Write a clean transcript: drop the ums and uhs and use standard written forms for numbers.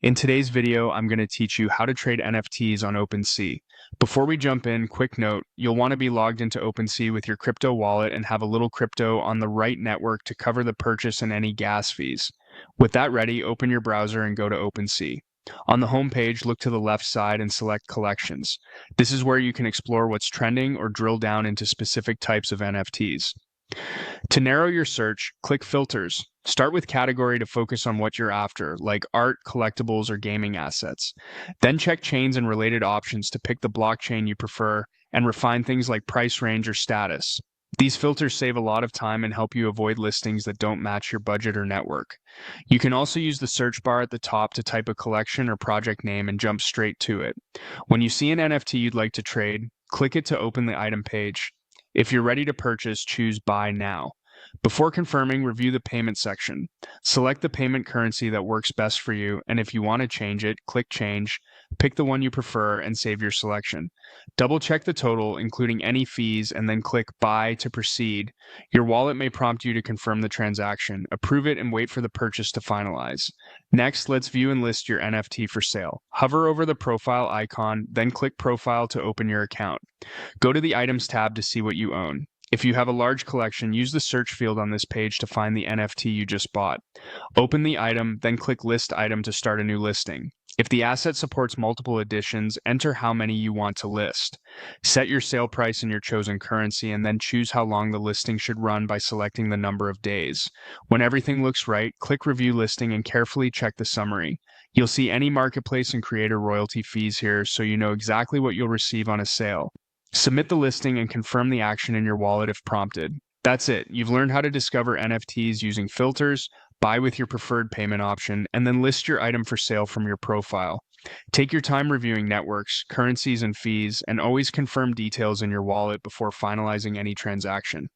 In today's video, I'm going to teach you how to trade NFTs on OpenSea. Before we jump in, quick note, you'll want to be logged into OpenSea with your crypto wallet and have a little crypto on the right network to cover the purchase and any gas fees. With that ready, open your browser and go to OpenSea. On the home page, look to the left side and select Collections. This is where you can explore what's trending or drill down into specific types of NFTs. To narrow your search, click Filters. Start with category to focus on what you're after, like art, collectibles, or gaming assets. Then check chains and related options to pick the blockchain you prefer and refine things like price range or status. These filters save a lot of time and help you avoid listings that don't match your budget or network. You can also use the search bar at the top to type a collection or project name and jump straight to it. When you see an NFT you'd like to trade, click it to open the item page. If you're ready to purchase, choose Buy Now. Before confirming, review the payment section. Select the payment currency that works best for you, and if you want to change it, click Change, pick the one you prefer, and save your selection. Double-check the total, including any fees, and then click Buy to proceed. Your wallet may prompt you to confirm the transaction. Approve it and wait for the purchase to finalize. Next, let's view and list your NFT for sale. Hover over the profile icon, then click Profile to open your account. Go to the Items tab to see what you own. If you have a large collection, use the search field on this page to find the NFT you just bought. Open the item, then click List Item to start a new listing. If the asset supports multiple editions, enter how many you want to list. Set your sale price in your chosen currency and then choose how long the listing should run by selecting the number of days. When everything looks right, click Review Listing and carefully check the summary. You'll see any marketplace and creator royalty fees here, so you know exactly what you'll receive on a sale. Submit the listing and confirm the action in your wallet if prompted. That's it. You've learned how to discover NFTs using filters, buy with your preferred payment option, and then list your item for sale from your profile. Take your time reviewing networks, currencies, and fees, and always confirm details in your wallet before finalizing any transaction.